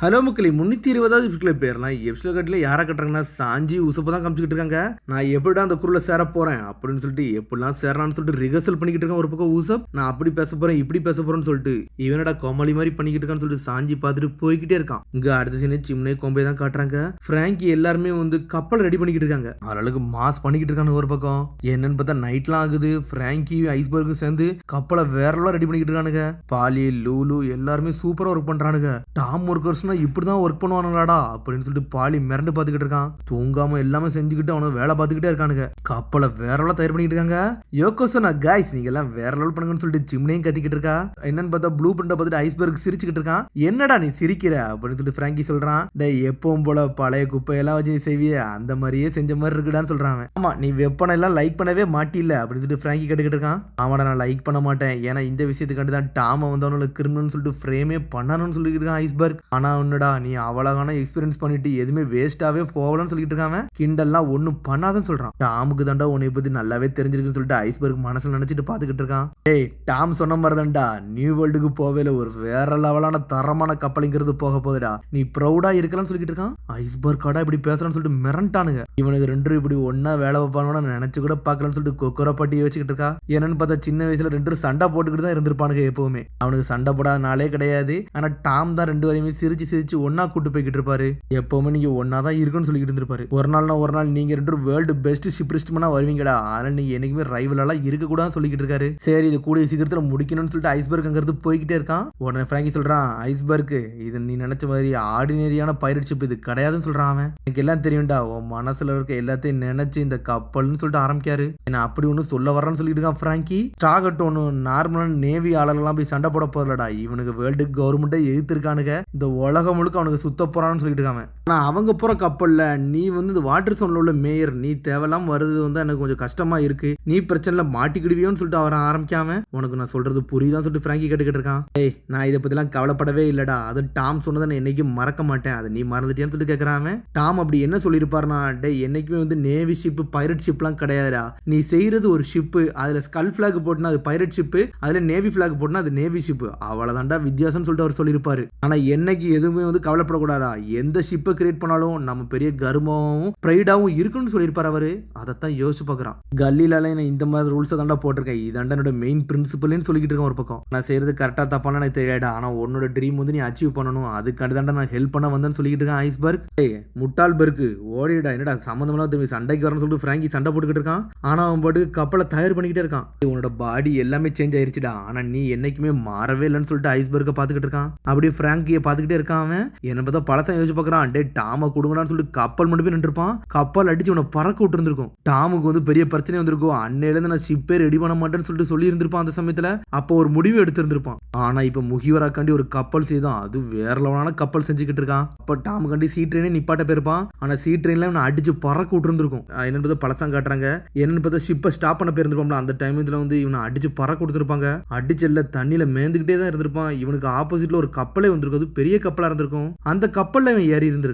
Hello மக்களே 320வது எபிசோட்ல போயிடலாம். எபிசோட் கட்டில யாரை கட்டுறாங்கன்னா சாஞ்சி உசப்பை தான் காமிச்சிக்கிட்டு இருக்காங்க. நான் எப்படிடா அந்த குரூல சேர போறேன் அப்படின்னு சொல்லிட்டு எப்படிலாம் சேரலான்னு சொல்லிட்டு ரிஹர்சல் பண்ணிக்கிட்டு இருக்கான். ஒரு பக்கம் ஊசப் நான் அப்படி பேச போறேன் இப்படி பேச போறேன்னு சொல்லிட்டு இவனடா கோமாளி மாதிரி பண்ணிக்கிட்டு இருக்கான்னு சொல்லிட்டு சாஞ்சி பார்த்துட்டு போய்கிட்டே இருக்கான். இங்க அடுத்த சீனே சிம்னே கோம்பே தான் காட்டுறாங்க. பிராங்கி எல்லாருமே வந்து கப்பல் ரெடி பண்ணிக்கிட்டு இருக்காங்க. ஆளுக்கு மாஸ் பண்ணிக்கிட்டு இருக்காங்க. ஒரு பக்கம் என்னன்னு பார்த்தா நைட்லாம் ஆகுது. பிராங்கி ஐஸ்பர்க்கும் சேர்ந்து கப்பலை வேறலாம் ரெடி பண்ணிக்கிட்டு இருக்கானுங்க. பாலி லூலு எல்லாருமே சூப்பரா ஒர்க் பண்றானுங்க. டாம் ஒர்க்கர்ஸ் இப்படிதான் ஒர்க் பண்ணுவானுங்களாடா அப்படின்னு சொல்லிட்டு பாலி மிரண்டு பாத்துக்கிட்டு இருக்கான். தூங்காம எல்லாமே செஞ்சுக்கிட்டு அவனுக்கு வேலை பார்த்துக்கிட்டே இருக்கானுங்க. கப்பலை வேற லெவல் தயார் பண்ணிட்டு இருக்காங்க. யோகோசனா கைஸ் நீங்க எல்லாம் வேற லெவல் பண்ணுங்கன்னு சொல்லிட்டு ஜிம்னையும் கத்திக்கிட்டு இருக்கா. என்னன்னு பார்த்தா ப்ளூ பிரிண்ட பார்த்துட்டு ஐஸ்பர்க் சிரிச்சுக்கிட்டு இருக்கான். என்னடா நீ சிரிக்கிற அப்படின்னு சொல்லிட்டு பிராங்கி சொல்றான். டேய் எப்பவும் போல பழைய குப்பையெல்லாம் வச்சு செய்விய அந்த மாதிரியே செஞ்ச மாதிரி இருக்குடான்னு சொல்றான். ஆமா நீ வெப்பனை எல்லாம் லைக் பண்ணவே மாட்டில்ல அப்படின்னு சொல்லிட்டு பிராங்கி கேட்டுக்கிட்டு இருக்கான். ஆமாடா நான் லைக் பண்ண மாட்டேன், ஏன்னா இந்த விஷயத்துக்காண்டி தான் டாம வந்தவனோட கிரிமினல் சொல்லிட்டு ஃப்ரேமே பண்ணணும்னு சொல்லிட்டு இருக்கான் ஐஸ்பர்க். ஆனா உன்னடா நீ அவ்வளவான எக்ஸ்பீரியன்ஸ் பண்ணிட்டு எதுவுமே வேஸ்டாவே போகலன்னு சொல்லிட்டு இருக்காம. கிண்டல்லாம் ஒன்னும் பண்ணாதன்னு சொல்றான். டாமுக்கு தாண்டா உன்னை பத்தி நல்லாவே தெரிஞ்சிருக்குன்னு சொல்லிட்டு ஐஸ்பர்க் மனசுல நினைச்சிட்டு பாத்துக்கிட்டு இருக்கான். டேய் டாம் சொன்ன மாதிரி தான்டா நியூ வேர்ல்டுக்கு போவேல ஒரு வேற லெவலான தரமான கப்பலிங்கிறது போக போகுதுடா, நீ ப்ரௌடா இருக்கலாம்னு சொல்லிட்டு இருக்கான். ஐஸ்பர்க்காடா இப்படி பேசுறான்னு சொல்லிட்டு மிரண்டானுங்க. இவனுக்கு ரெண்டு இப்படி ஒன்னா வேலை வைப்பானு நினைச்சு கூட பாக்கலாம்னு சொல்லிட்டு கொக்கரை பட்டி யோசிச்சுக்கிட்டு இருக்கா. என்னன்னு பார்த்தா சின்ன வயசுல ரெண்டு சண்டை போட்டுக்கிட்டு தான் இருந்திருப்பானுங்க. எப்பவுமே அவனுக்கு சண்டை போடாத நாளே கிடையாது. ஆனா டாம் தான் ரெண்டு வரையுமே சிரிச்சு சிரிச்சு ஒன்னா கூட்டு போய்கிட்டு இருப்பாரு. எப்பவுமே நீங்க ஒன்னாதான் இருக்குன்னு சொல்லிட்டு இருந்திருப்பாரு. ஒரு நாள் நீங்க ரெண்டு வேர்ல்டு பெஸ்ட் ஷிப்ரிஸ்ட்மனா வருவீங்கடா, ஆனா நீங்க என்னைக்குமே ரைவலெல்லாம் இருக்க கூடாதுன்னு சொல்லிட்டு இருக்காரு. சரி இது கூடிய சீக்கிரத்துல முடிக்கணும்னு சொல்லிட்டு ஐஸ்பர்க் அங்கிறது போய்கிட்டே இருக்கான். உடனே பிராங்கி சொல்றான், ஐஸ்பர்க் இது நீ நினைச்ச மாதிரி ஆர்டினரியான பைரட் ஷிப் இது கிடையாதுன்னு சொல்றான். அவன் எனக்கு எல்லாம் தெரியும்டா, உன் மனசுல இருக்க எல்லாத்தையும் நினைச்சு இந்த கப்பல்னு சொல்லிட்டு ஆரம்பிக்காரு. என்ன அப்படி ஒண்ணு சொல்ல வர்றேன்னு சொல்லிட்டு இருக்கான் பிராங்கி. ஸ்டாகட் ஒன்னு நார்மலான நேவி ஆளெல்லாம் போய் சண்டை போட போறலடா, இவனுக்கு வேர்ல்டு கவர்மெண்ட்டை எதிர்த்திருக்கானுங்க. இந்த உலகம் முழுக்க அவனுக்கு சுத்த போறான்னு சொல்லிட்டு இருக்காங்க. ஆனா அவங்க போற கப்பல்ல நீ வந்து இந்த வாட்டர் சோன்ல உள்ள மேயர், நீ தேவையில்லாம வருது வந்து எனக்கு கொஞ்சம் கஷ்டமா இருக்கு, நீ பிரச்சனைல மாட்டிக்கிடுவியோன்னு சொல்லிட்டு அவரை ஆரம்பிக்காம உனக்கு நான் சொல்றது புரியுதான்னு சொல்லிட்டு பிராங்கி கேட்டுக்கிட்டு இருக்கான். ஏய் நான் இதை பத்திலாம் கவலைப்படவே இல்லடா, அது டாம் சொன்னதை நான் என்னைக்கும் மறக்க மாட்டேன், அதை நீ மறந்துட்டேன்னு சொல்லிட்டு கேட்கறான். டாம் அப்படி என்ன சொல்லியிருப்பாருனா, டே என்னைக்குமே வந்து நேவி ஷிப் பைரட் ஷிப்லாம் கிடையாதுடா, நீ செய்யறது ஒரு ஷிப்பு, அதுல ஸ்கல் பிளாக் போட்டுனா அது பைரட் ஷிப்பு, அதுல நேவி பிளாக் போட்டுனா அது நேவி ஷிப்பு, அவ்வளவுதான்டா வித்தியாசம்னு சொல்லிட்டு அவர் சொல்லியிருப்பாரு. ஆனா என்னைக்கு எதுவுமே வந்து கவலைப்படக்கூடாதா, எந்த ஷிப்பை கிரியேட் பண்ணாலும் நம்ம பெரிய கர்வமாவும் ப்ரைடாவும் இருக்குன்னு சொல்லியிருப்பாரு அவரு. அதைத்தான் யோசிச்சு பார்க்குறான். கல்லிலால நான் இந்த மாதிரி ரூல்ஸை தாண்டா போட்டிருக்கேன், இதாண்டா என்னோட மெயின் பிரின்சிபல்னு சொல்லிக்கிட்டு இருக்கேன். ஒரு பக்கம் நான் செய்யறது கரெக்டாக தப்பான எனக்கு தெரியாடா, ஆனால் உன்னோட ட்ரீம் வந்து நீ அச்சீவ் பண்ணணும், அதுக்காண்டி தாண்டா நான் ஹெல்ப் பண்ண வந்தேன்னு சொல்லிக்கிட்டு இருக்கேன் ஐஸ்பர்க். ஏய் முட்டாள் பெருக்கு ஓடிடா, என்னடா சம்மந்தமெல்லாம் திரும்பி சண்டைக்கு வரணும்னு சொல்லிட்டு பிராங்கி சண்டை போட்டுக்கிட்டு இருக்கான். ஆனால் அவன் பாட்டு கப்பலை தயார் பண்ணிக்கிட்டே இருக்கான். உன்னோட பாடி எல்லாமே சேஞ்ச் ஆயிருச்சுடா, ஆனால் நீ என்னைக்குமே மாறவே இல்லைன்னு சொல்லிட்டு ஐஸ்பர்க்கை பார்த்துக்கிட்டு இருக்கான். அப்படியே பிராங்கியை பார்த்துக்கிட்டே இருக்கான். அவன் என்ன பார்த்தா பழசம் யோசிச்சு பார்க்குறான். டே டாம கொடுங்கடான்னு சொல்லிட்டு கப்பல் மட்டும் போய் நின்றுப்பான். கப்பல் அடிச்சு உன பறக்க விட்டு இருந்திருக்கும். டாமுக்கு வந்து பெரிய பிரச்சனை வந்திருக்கும். அன்னையிலேருந்து நான் ஷிப்பே ரெடி பண்ண மாட்டேன்னு சொல்லிட்டு சொல்லி இருந்திருப்பான். அந்த சமயத்துல அப்போ ஒரு முடிவு எடுத்திருந்திருப்பான். ஆனா இப்ப முகிவராக்காண்டி ஒரு கப்பல் செய்தான், அது வேற லெவலான கப்பல் செஞ்சுக்கிட்டு இருக்கான். அப்ப டாமு கண்டி சீ ட்ரெயினே நிப்பாட்ட போயிருப்பான். ஆனா சீ ட்ரெயின்ல இவனை அடிச்சு பறக்க விட்டு இருந்திருக்கும். என்னன்னு பார்த்தா பழசம் காட்டுறாங்க. என்னன்னு பார்த்தா ஷிப்பை ஸ்டாப் பண்ண போயிருந்திருப்பான். அந்த டைம்ல வந்து இவனை அடிச்சு பறக்க கொடுத்துருப்பாங்க. அடிச்சல்ல தண்ணியில மேந்துக்கிட்டே தான் இருந்திருப்பான். இவனுக்கு ஆப்போசிட்ல ஒரு கப்பலே வந்திருக்கும், அது பெரிய கப்பலா இருந்திருக்கும். அந்த கப்பல்ல இவன் ஏறி இருந்திருக்கான்.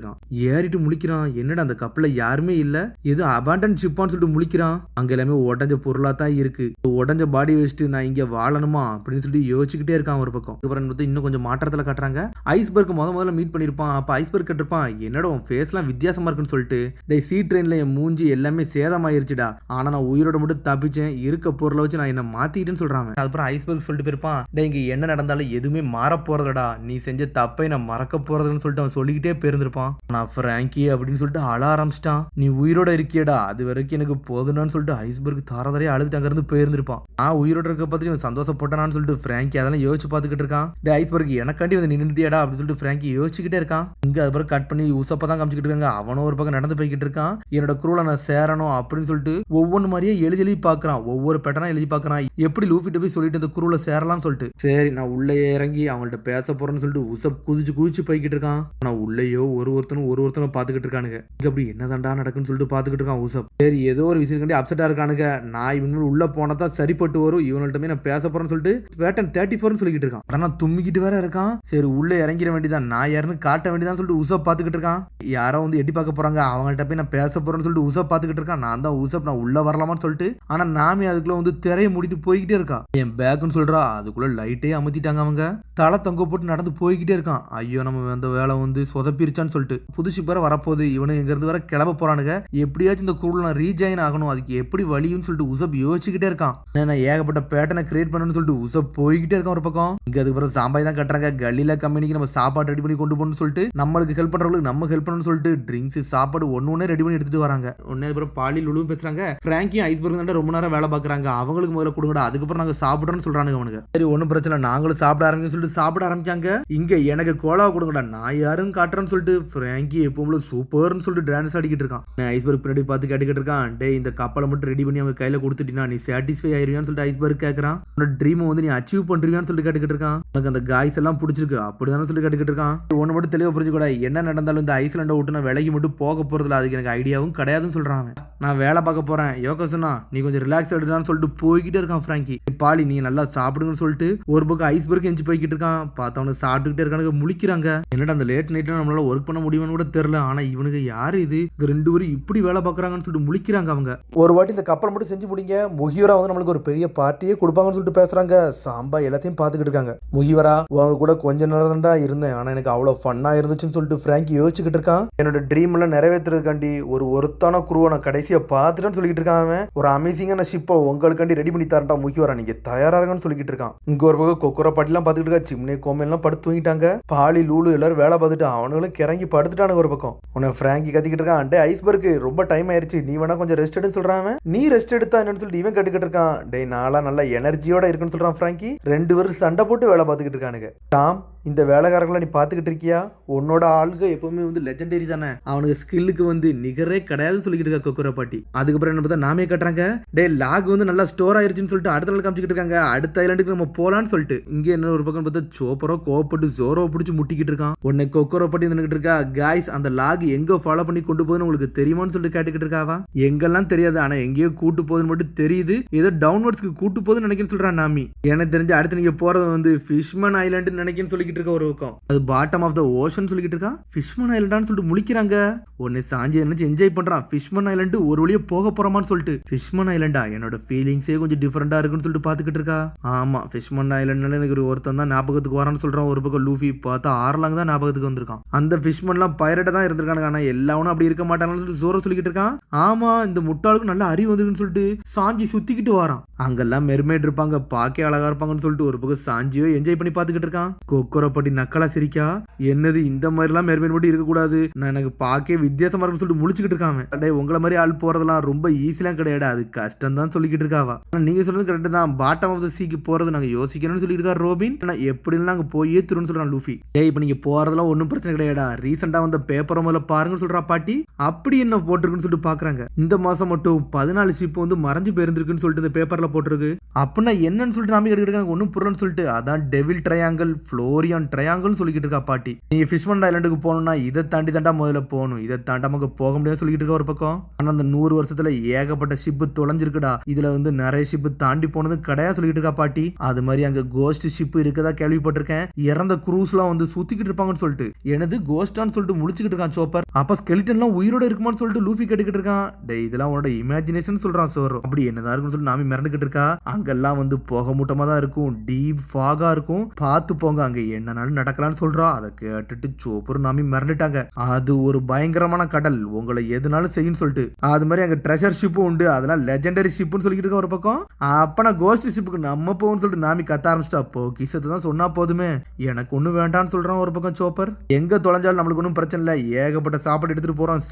ஏறிட்டு முழிக்கிறான். என்னடா அந்த கப்பல்ல யாருமே இல்ல, ஏதோ அபாண்டன் ஷிப்பான்னு சொல்லிட்டு முழிக்கிறான். அங்க எல்லாமே உடஞ்ச பொருளா தான் இருக்கு. உடஞ்ச பாடி வச்சுட்டு நான் இங்க வாழணுமா அப்படின்னு சொல்லி யோசிச்சுக்கிட்டே இருக்கான் ஒரு பக்கம். அப்புறம் இன்னும் கொஞ்சம் மாற்றத்துல காட்டுறாங்க. ஐஸ்பர்க் முதல்ல மீட் பண்ணிருப்பான். அப்ப ஐஸ்பர்க் கேட்டிருப்பான், என்னோட உன் ஃபேஸ்லாம் வித்தியாசமா இருக்குன்னு சொல்லிட்டு. டேய் சீ ட்ரெயின்ல என் மூஞ்சி எல்லாமே சேதமாயிருச்சுடா, ஆனா நான் உயிரோட மட்டும் தப்பிச்சேன், இருக்க பொருளை வச்சு நான் என்ன மாத்திக்கிட்டேன்னு சொல்றாங்க. அதுக்கப்புறம் ஐஸ்பர்க் சொல்லிட்டு போயிருப்பான், டே இங்க என்ன நடந்தாலும் எதுவுமே மாற போறதடா, நீ செஞ்ச தப்பை நான் மறக்க போறதுன்னு சொல்லிட்டு அவன் சொல்லிக்கிட்டே போயிருந்திருப்பான். நான் பிராங்கி அப்படின்னு சொல்லிட்டு அழ ஆரம்பிச்சிட்டான். நீ உயிரோட இருக்கியடா, அது வரைக்கும் எனக்கு போதுனான்னு சொல்லிட்டு ஐஸ்பர்க் தாரதாரையே அழுதுட்டு அங்க இருந்து போயிருந்திருப்பான். நான் உயிரோட இருக்க பார்த்துட்டு இவன் சந்தோஷப்பட்டானான்னு சொல்லிட்டு பிராங்கி அதெல்லாம் யோசிச்சு பார்த்துக்கிட்டு இருக்கான். டே ஐஸ்பர்க் எனக்காண்டி வந்து நின்றுட்டியாடா அப்படின்னு சொல்லிட்டு பிராங்கி யோசிச்சுக்கிட்டே இருக்கான். இங்க அதுக்கப்புறம் கட் பண்ணி உசப்பா தான் காமிச்சிக்கிட்டு இருக்காங்க. அவனும் ஒரு பக்கம் நடந்து போய்கிட்டு இருக்கான். என்னோட குரூல நான் சேரணும் அப்படின்னு சொல்லிட்டு ஒவ்வொன்று மாதிரியே எழுதி பார்க்கறான். ஒவ்வொரு பேட்டர்னா எழுதி பார்க்கறான். எப்படி லூஃபிட்ட போய் சொல்லிட்டு இந்த குரூல சேரலாம்னு சொல்லிட்டு. சரி நான் உள்ளே இறங்கி அவங்கள்ட்ட பேச போறேன்னு சொல்லிட்டு உசப் குதிச்சு போய்கிட்டு இருக்கான். ஆனா உள்ளேயோ ஒருத்தனும் பாத்துக்கிட்டு இருக்கானுங்க. இங்க அப்படி என்னதான்டா நடக்குன்னு சொல்லிட்டு பாத்துக்கிட்டு இருக்கான் உசப். சரி ஏதோ ஒரு விஷயத்துக்காண்டி அப்செட்டா இருக்கானுங்க. நான் இவங்க உள்ள போனதான் சரிப்பட்டு வரும், இவங்கள்ட்ட நான் பேச போறேன்னு சொல்லிட்டு பேட்டன் 34 சொல்லிக்கிட்டு இருக்கான். ஆனா தும்மிக்கிட்டு வேற இருக்கான். சரி உள்ள இறங்கிட வேண்டியதான், நான் யாருன்னு காட்ட வேண்டியதான் சொல்லிட்டு உசப் பாத்துக்கிட்டு இருக்கான். யாரோ வந்து எட்டி பார்க்க போறாங்க, அவங்கள்ட்ட போய் நான் பேச போறேன்னு சொல்லிட்டு உசப் பாத்துக்கிட்டு இருக்கான். நான் தான் உசப், நான் உள்ள வரலாமான்னு சொல்லிட்டு. ஆனா நாமி அதுக்குள்ள வந்து திரையை மூடிட்டு போய்கிட்டே இருக்கா. என் பேக்குன்னு சொல்றா, அதுக்குள்ள லைட்டே அமுத்திட்டாங்க. அவங்க தலை தொங்க போட்டு நடந்து போய்கிட்டே இருக்கான். ஐயோ நம்ம அந்த வேலை வந்து சொதப்பிருச்சான்னு சொல்லிட்டு புது ஷிப் வேற வரப்போகுது, இவனு எங்க இருந்து வர கிளம்ப போறானுங்க, எப்படியாச்சும் இந்த குரூல நான் ரீஜாயின் ஆகணும், அதுக்கு எப்படி வழியும்னு சொல்லிட்டு உசப் யோசிச்சுக்கிட்டே இருக்கான். நான் ஏகப்பட்ட பேட்டனை கிரியேட் பண்ணணும்னு சொல்லிட்டு உசப் போய்கிட்டே இருக்கான் ஒரு பக்கம். இங்க அதுக்கு பிறகு சாம்பாய் தான் கட்டுறாங்க, கல்லில கம்பெனிக்கு நம்ம சாப்பாடு ரெடி பண்ணி கொண்டு போகணும்னு சொல்லிட்டு நம்மளுக்கு ஹெல்ப் பண்றவங்களுக்கு நம்ம ஹெல்ப் பண்ணணும்னு சொல்லிட்டு ட்ரிங்க்ஸ் சாப்பாடு ஒன்னு ரெடி பண்ணி எடுத்துட்டு வராங்க. ஒன்னே அப்புறம் பாலி லுழுவும் பேசுறாங்க, பிராங்கியும் ஐஸ்பர்க் தான் ரொம்ப நேரம் வேலை பாக்குறாங்க, அவங்களுக்கு முதல்ல கொடுங்கடா, அதுக்கப்புறம் நாங்க சாப்பிடுறோம்னு சொல்றாங்க அவனுக்கு. சரி ஒன்னும் பிரச்சனை, நாங்களும் சாப்பிட ஆரம்பிக்கும் சொல்லிட்டு சாப்பிட ஆரம்பிச்சாங்க. இங்க எனக்கு கோலா கொடுங்கடா, நான் யாரும் காட்டுறேன்னு சொல்லிட்டு பிராங்கி எப்பவும் சூப்பர்னு சொல்லிட்டு டான்ஸ் ஆடிக்கிட்டு இருக்கான். ஐஸ்பர்க் பின்னாடி பார்த்து கேட்டுக்கிட்டு இருக்கான், டே இந்த கப்பலை மட்டும் ரெடி பண்ணி அவங்க கையில கொடுத்துட்டீங்கன்னா நீ சாட்டிஸ்ஃபை ஆயிருவியான்னு சொல்லிட்டு ஐஸ்பர்க் கேட்கறான். உன்னோட ட்ரீம் வந்து நீ அச்சீவ் பண்றியான்னு சொல்லிட்டு கேட்டுக்கிட்டு இருக்கான். உனக்கு அந்த காய்ஸ் எல்லாம் பிடிச்சிருக்கு அப்படிதானே சொல்லி கேட்டுக்கிட்டு இருக்கான். ஒன்னு மட்டும் தெளிவா புரிஞ்சுக்கூட, என்ன நடந்தாலும் இந்த ஐஸ்லாண்டை விட்டு நான் விலைக்கு மட்டும் போக போறதுல அதுக்கு எனக்கு ஐடியாவும் கிடையாதுன்னு சொல்றான். நான் வேலை பார்க்க போறேன் யோகசனா, நீ கொஞ்சம் ரிலாக்ஸ் எடுடான்னு சொல்லிட்டு போய்கிட்டே இருக்கான். பிராங்கி பாலி நீ நல்லா சாப்பிடுங்கன்னு சொல்லிட்டு ஒரு பக்கம் ஐஸ்பர்க் எஞ்சி போய்கிட்டு இருக்கான். பார்த்தவனு சாப்பிட்டுக்கிட்டே இருக்கானுங்க, முழிக்கிறாங்க. என்னடா அந்த லேட் நைட்ல நம்மளால ஒர்க் பண்ண முடியும்னு கூட தெரியல, ஆனா இவனுக்கு யாரு இது ரெண்டு பேரும் இப்படி வேலை பார்க்கறாங்கன்னு சொல்லிட்டு முழிக்கிறாங்க. அவங்க ஒரு வாட்டி இந்த கப்பல் மட்டும் செஞ்சு முடிங்க, முகிவரா வந்து நம்மளுக்கு ஒரு பெரிய பார்ட்டியே கொடுப்பாங்கன்னு சொல்லிட்டு பேசுறாங்க. சாம்பா எல்லாத்தையும் பார்த்துக்கிட்டு இருக்காங்க. முகிவரா உங்க கூட கொஞ்ச நேரம் தான் இருந்தேன், ஆனா எனக்கு அவ்வளவு ஃபன்னா இருந்துச்சுன்னு சொல்லிட்டு பிராங்கி யோசிச்சுக்கிட்டு இருக்கான். என்னோட ட்ரீம் எல்லாம் நிறைவேற்றுறதுக்காண்டி ஒரு ஒருத்தான குருவை நான் கடைசியா பார்த்துட்டேன்னு சொல்லிட்டு இருக்கான். ஒரு அமேசிங்கான ஷிப்பை உங்களுக்காண்டி ரெடி பண்ணி தரட்டா முக்கியவரா, நீங்க தயாராகன்னு சொல்லிட்டு இருக்கான். இங்க ஒரு பக்கம் கொக்கரா பாட்டிலாம் பார்த்துக்கிட்டு இருக்கா, சிம்னே கோமெல்லாம் படுத்து தூங்கிட்டாங்க. பாலி லூலு எல்லாரும் வேலை பார்த்துட்டு அவனுங்களும் கிறங்கி படுத்துட்டானுங்க. ஒரு பக்கம் உன்னை பிராங்கி கத்திக்கிட்டு இருக்கான், டே ஐஸ்பர்க் ரொம்ப டைம் ஆயிருச்சு, நீ வேணா கொஞ்சம் ரெஸ்ட் எடுன்னு சொல்றான். நீ ரெஸ்ட் எடுத்தா என்னன்னு சொல்லிட்டு இவன் கேட்டுக்கிட்டு இருக்கான். டே நாளா நல்ல எனர்ஜியோட இருக்குன்னு சொல்றான் பிராங்கி. ரெண்டு பேரும் சண்டை போட்டு வேலை பார்த்துக்கிட்டு இருக்கானுங்க. டாம் இந்த வேலைக்காரங்களை நீ பார்த்துக்கிட்டு இருக்கியா, உன்னோட ஆளுக எப்பவுமே வந்து லெஜெண்டரி தானே, அவனுக்கு ஸ்கில்லுக்கு வந்து நிகரே கிடையாதுன்னு சொல்லிக்கிட்டு இருக்கா கொக்கரா பாட்டி. அதுக்கப்புறம் என்ன பார்த்தா நாமே கட்டுறாங்க, டே லாக் வந்து நல்லா ஸ்டோர் ஆயிருச்சுன்னு சொல்லிட்டு அடுத்த நாள் காமிச்சிக்கிட்டு இருக்காங்க. அடுத்த ஐலாண்டுக்கு நம்ம போலான்னு சொல்லிட்டு இங்க என்ன ஒரு பக்கம் பார்த்தா சோப்பரோ கோவப்பட்டு ஜோரோ பிடிச்சி முட்டிக்கிட்டு இருக்கான். உன்னை கொக்கரா பாட்டி வந்துகிட்டு இருக்கா, காய்ஸ் அந்த லாக் எங்க ஃபாலோ பண்ணி கொண்டு போகுதுன்னு உங்களுக்கு தெரியுமான்னு சொல்லிட்டு கேட்டுக்கிட்டு இருக்காவா. எங்கெல்லாம் தெரியாது, ஆனா எங்கேயோ கூட்டு போகுதுன்னு மட்டும் தெரியுது, ஏதோ டவுன்வர்ட்ஸ்க்கு கூட்டு போகுதுன்னு நினைக்கிறேன்னு சொல்றான் நாமி. எனக்கு தெரிஞ்சு அடுத்து நீங்க போறது வந்து ஃபிஷ்மன் ஐலாண்டு நினைக்கிறேன்னு சொல்லிக்கிட்டு இருக்க ஒரு பக்கம். அது பாட்டம் ஆஃப் த ஓஷன் சொல்லிக்கிட்டு இருக்கா. ஃபிஷ்மன் ஐலாண்டான்னு சொல்லிட்டு முழிக்கிறாங்க. ஒன்னு சாஞ்சி நினைச்சு என்ஜாய் பண்றான். ஃபிஷ்மன் ஐலாண்டு ஒரு வழியா போக போறமான்னு சொல்லிட்டு. ஃபிஷ்மன் ஐலாண்டா என்னோட ஃபீலிங்ஸே கொஞ்சம் டிஃபரெண்டா இருக்குன்னு சொல்லிட்டு பாத்துக்கிட்டு இருக்கா. ஆமா ஃபிஷ்மன் ஐலாண்ட்னால எனக்கு ஒருத்தன் தான் ஞாபகத்துக்கு வரான்னு சொல்றான். ஒரு பக்கம் லூஃபி பார்த்தா ஆர்லாங் தான் ஞாபகத்துக்கு வந்திருக்கான். அந்த ஃபிஷ்மன்லாம் பைரட்டா தான் இருந்திருக்கானுங்க, ஆனா எல்லாவனும் அப்படி இருக்க மாட்டாங்கன்னு சொல்லிட்டு ஜோரோ சொல்லிக்கிட்டு இருக்கான். ஆமா இந்த முட்டாளுக்கு நல்ல அறிவு வந்துருக்குன்னு சொல்லிட்டு சாஞ்சி சுத்திக்கிட்டு வரான். அங்கெல்லாம் மெர்மேட் இருப்பாங்க, பாக்கே அழகா இருப்பாங்கன்னு சொல்லிட்டு ஒரு பக்கம் சாஞ்சியோ என்ஜாய் பண்ணி பாத்துக்கிட்டு இருக்கான். கொக்கரப்பட்டி நக்கலா சிரிக்கா, என்னது இந்த மாதிரிலாம் மெர்மேட் மட்டும் இருக்கக்கூடாது, நான் எனக்கு பாக்கே வித்தியாசமா இருக்குன்னு சொல்லிட்டு முழிச்சுக்கிட்டு இருக்காங்க. அடே உங்களை மாதிரி ஆள் போறதெல்லாம் ரொம்ப ஈஸிலாம் கிடையாது, அது கஷ்டம் தான் சொல்லிக்கிட்டு இருக்காவா. நீங்க சொல்றது கரெக்ட் தான், பாட்டம் ஆஃப் த சீக்கு போறது நாங்க யோசிக்கணும்னு சொல்லிட்டு இருக்காரு ரோபின். ஆனா எப்படிலாம் நாங்க போயே திருன்னு சொல்றான் லூஃபி. டேய் இப்ப நீங்க போறதெல்லாம் ஒன்னும் பிரச்சனை கிடையாடா, ரீசெண்டா வந்த பேப்பரை முதல்ல பாருங்கன்னு சொல்றா பாட்டி. அப்படி என்ன போட்டிருக்குன்னு சொல்லிட்டு பாக்குறாங்க. இந்த மாசம் மட்டும் 14 ஷிப் வந்து மறைஞ்சு போயிருந்துருக்குன்னு சொல்லிட்டு இந்த பேப்பர்ல போட்டிருக்கு. அப்படின்னா என்னன்னு சொல்லிட்டு நாம கேட்டுக்கிட்டு ஒன்னும் புரியலன்னு சொல்லிட்டு அதான் டெவில் ட்ரையாங்கிள் ஃப்ளோரியான் ட்ரையாங்கிள் சொல்லிக்கிட்டு இருக்கா பாட்டி. நீங்க ஃபிஷ்மன் ஐலாண்டுக்கு போகணும்னா இதை தாண்டி தாண்டா முதல்ல போகணும், இதை தாண்டாம போக முடியாது சொல்லிக்கிட்டு இருக்க ஒரு பக்கம். ஆனா அந்த 100 வருஷத்துல ஏகப்பட்ட ஷிப்பு தொலைஞ்சிருக்குடா, இதுல வந்து நிறைய ஷிப்பு தாண்டி போனது கிடையாது சொல்லிக்கிட்டு இருக்கா பாட்டி. அது மாதிரி அங்க கோஸ்ட் ஷிப் இருக்கதா கேள்விப்பட்டிருக்கேன், இறந்த குரூஸ் எல்லாம் வந்து சுத்திக்கிட்டு இருப்பாங்கன்னு சொல்லிட்டு. எனது கோஸ்டான்னு சொல்லிட்டு முடிச்சுக்கிட்டு இருக்கான் சோப்பர். அப்ப ஸ்கெலிட்டன்லாம் உயிரோட இருக்குமான்னு சொல்லிட்டு லூஃபி கேட்டுக்கிட்டு இருக்கான். டே இதெல்லாம் உன்னோட இமேஜினேஷன் சொல்றான் சோரோ. அப்படி என்னதான் இருக்குன்னு சொல்லி நாமி மிரண்டுகிட்டு இருக்கா. அங்கெல்லாம் வந்து புகை மூட்டமா தான் இருக்கும், டீப் ஃபாகா இருக்கும், பார்த்து போங்க அங்க என்னன்னாலும் நடக்கலாம்னு சொல்றா. அதை கேட்டுட்டு சோப்பர் நாமி மிரண்டுட்டாங்க. அது ஒரு பயங்கரமான கடல், உங்களை எதுனாலும் செய்யும் சொல்லிட்டு. அது மாதிரி அங்க ட்ரெஷர் ஷிப்பும் உண்டு, அதெல்லாம் லெஜெண்டரி ஷிப்னு சொல்லிட்டு இருக்க ஒரு பக்கம். அப்பனா கோஸ்ட் ஷிப்புக்கு நம்ம போவோம்னு சொல்லிட்டு நாமி கத்த ஆரம்பிச்சிட்டா. அப்போ கிசத்தை தான் சொன்னா போதுமே, எனக்கு ஒண்ணு வேண்டான்னு சொல்றான் ஒரு பக்கம் சோப்பர். எங்க தொலைஞ்சாலும் நம்மளுக்கு ஒன்றும் பிரச்சனை இல்லை, ஏகப்பட்ட சாப்பாடு எடுத்துட்டு போறோம்,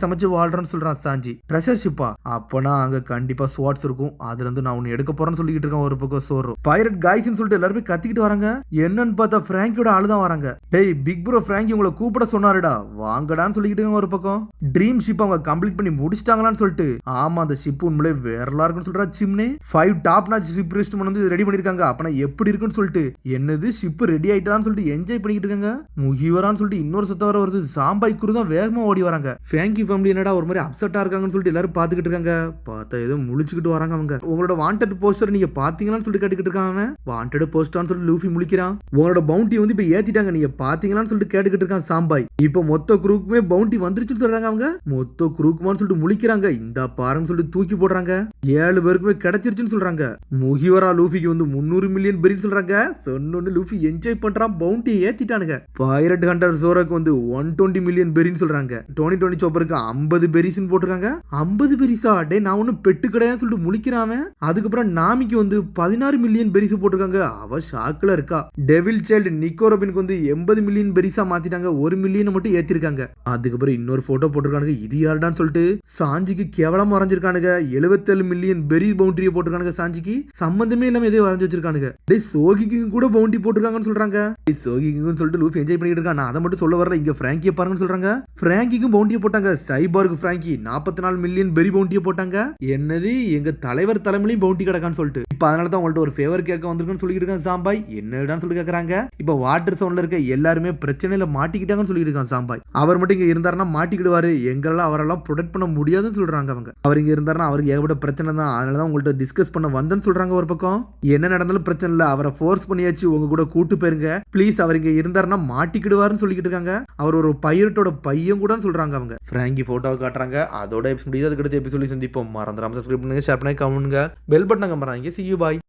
சமைச்சு வாழ்றோம்னு சொல்றான் சாஞ்சி. ட்ரெஷர் ஷிப்பா, அப்பனா அங்க கண்டிப்பா ஸ்வாட்ஸ் இருக்கும், அதுல இருந்து நான் ஒன்னு எடுக்க போறேன்னு சொல்லிட்டு இருக்கான் ஒரு பக்கம் சோரோ. பைரட் காய்ஸ்னு சொல்லிட்டு எல்லாருமே கத்திக்கிட்டு வராங்க. என்னன்னு பார்த்தா பிராங்கியோட ஆளுதான் வராங்க. டேய் பிக் ப்ரோ பிராங்கி உங்களை கூப்பிட சொன்னாருடா, வாங்கடான்னு சொல்லிக்கிட்டு ஒரு பக்கம். ட்ரீம் ஷிப் அவங்க கம்ப்ளீட் பண்ணி முடிச்சிட்டாங்களான்னு சொல்லிட்டு. ஆமா அந்த ஷிப் உண்மையிலே வேறலா இருக்குன்னு சொல்றா சிம்னே. 5 டாப் நாச் ஷிப் ரெஸ்ட் வந்து ரெடி பண்ணிருக்காங்க. அப்பனா எப்படி இருக்குன்னு சொல்லிட்டு என்னது ஷிப் ரெடி ஆயிட்டான்னு சொல்லிட்டு என்ஜாய் பண்ணிக்கிட்டு இருக்காங்க. முகிவரான்னு சொல்லிட்டு இன்னொரு சத்த வர வருது. சாம்பாய் குரு தான் வேகமா ஓடி வராங்க. பிராங்கி ஃபேமிலி என்னடா ஒரு மாதிரி அப்செட்டா இருக்காங்கன்னு சொல்லிட்டு எல்லாரும் பாத்துக்கிட்டு இருக்காங்க. பார்த்தா ஏதோ முழிச்சுக்கிட்டு வராங்க அவங்க. உங்களோட வாண்டட் போஸ்டர் நீங்க பாத்தீங்களான்னு சொல்லிட்டு கேட்டுக்கிட்டு இருக்காங்க. வாண்டட் போஸ்டர்னு சொல்லி லூஃபி முழிக்கிறான். உங்களோட பவுண்டி வந்து இப்ப ஏத்திட்டாங்க, நீங்க பாத்தீங்களான்னு சொல்லிட்டு கேட்டுக்கிட்டு இருக்கான் சாம்பாய். இப்ப மொத்த குரூக்குமே பவுண்டி வந்துருச்சுன்னு சொல்றாங்க அவங்க. மொத்த குரூக்குமான்னு சொல்லிட்டு முழிக்கிறாங்க. இந்த பாருன்னு சொல்லிட்டு தூக்கி போடுறாங்க. 7 பேருக்குமே கிடைச்சிருச்சுன்னு சொல்றாங்க. முகிவரா லூஃபிக்கு வந்து 300 மில்லியன் பெரின்னு சொல்றாங்க. சொன்னோன்னு லூஃபி என்ஜாய் பண்றான், பவுண்டியை ஏத்திட்டானுங்க. பைரட் ஹண்டர் சோராக்கு வந்து 120 மில்லியன் பெரின்னு சொல்றாங்க. 2020 சோப்பருக்கு 50 பெரிஸ்ன்னு போட்டுருக்காங்க. 50 பெரிசா டே, நான் ஒன்னும் பெட்டு கிடையாதுன்னு சொல்லிட்டு முழிக்கிறான். அதுக்கப்புறம் நாமிக்கு வந்து 16 மில்லியன் பெரிஸ் போட்டுருக்காங்க. அவ ஷாக்ல இருக்கா. டெவில் சைல்டு நிக்கோ ராபினுக்கு வந்து 80 மில்லியன் பெரிஸா மாத்திட்டாங்க. 1 மில்லியன் மட்டும் ஏத்திருக்காங்க. அதுக்கப்புறம் இன்னொரு போட்டோ போட்டிருக்கானுங்க. இது யாருடான்னு சொல்லிட்டு சாஞ்சிக்கு கேவலமா வரைஞ்சிருக்கானுங்க. 77 மில்லியன் பெரி பவுண்டரியை போட்டிருக்கானுங்க. சாஞ்சிக்கு சம்பந்தமே இல்லாம எதையோ வரைஞ்சு வச்சிருக்கானுங்க. டே சோகிக்கு கூட பவுண்டி போட்டிருக்காங்கன்னு சொல்றாங்க. சோகிக்குன்னு சொல்லிட்டு லூஃபி என்ஜாய் பண்ணிட்டு இருக்கான். நான் அதை மட்டும் சொல்ல வரல, இங்க பிராங்கியை பாருங்கன்னு சொல்றாங்க. பிராங்கிக்கும் பவுண்டியை போட்டாங்க. சைபார்க் பிராங்கி 44 மில்லியன் பெரி பவுண்டியை போட்டாங்க. என்னது, எங்க தலைவர் தலைமையிலையும் பவுண்டி கிடக்கான்னு சொல்லிட்டு இப்ப அதனால தான் உங்கள்ட்ட ஒரு ஃபேவர் கேட்க வந்திருக்குன்னு சொல்லிட்டு இருக்கான் சாம்பாய். என்னடான்னு சொல்லி கேட்கறாங்க. இப்ப வாட்டர் சவுண்ட்ல இருக்க எல்லாருமே பிரச்சனையில மாட்டிக்கிட்டாங்கன்னு சொல்லிட்டு இருக்கான் சாம்பாய். அவர் மட்டும் இங்க இருந்தாருன்னா மாட்டிக்கிடுவாரு, எங்கெல்லாம் அவரெல்லாம் ப்ரொடெக்ட் பண்ண முடியாதுன்னு சொல்றாங்க அவங்க. அவர் இங்க இருந்தாருன்னா அவருக்கு ஏகப்பட்ட பிரச்சனை தான், அதனாலதான் உங்கள்ட்ட டிஸ்கஸ் பண்ண வந்தேன்னு சொல்றாங்க. ஒரு பக்கம் என்ன நடந்தாலும் பிரச்சனை இல்ல, அவரை ஃபோர்ஸ் பண்ணியாச்சு, உங்க கூட கூட்டு போயிருங்க ப்ளீஸ், அவர் இங்க இருந்தாருன்னா மாட்டிக்கிடுவாருன்னு சொல்லிட்டு இருக்காங்க. அவர் ஒரு பைரட்டோட பையன் கூட சொல்றாங்க அவங்க. பிராங்கி போட்டோவை காட்டுறாங்க. அதோட எபிசோட் முடியாது, அதுக்கு அடுத்த எபிசோட் சந்திப்போம். மறந்துடாம சப்ஸ்கிரைப் பண்ணுங்க, ஷேர் பண்ணுங்க, கமெண்ட்ங்க, பெல் பட்டனை கம்பறாங்க. See you, bye.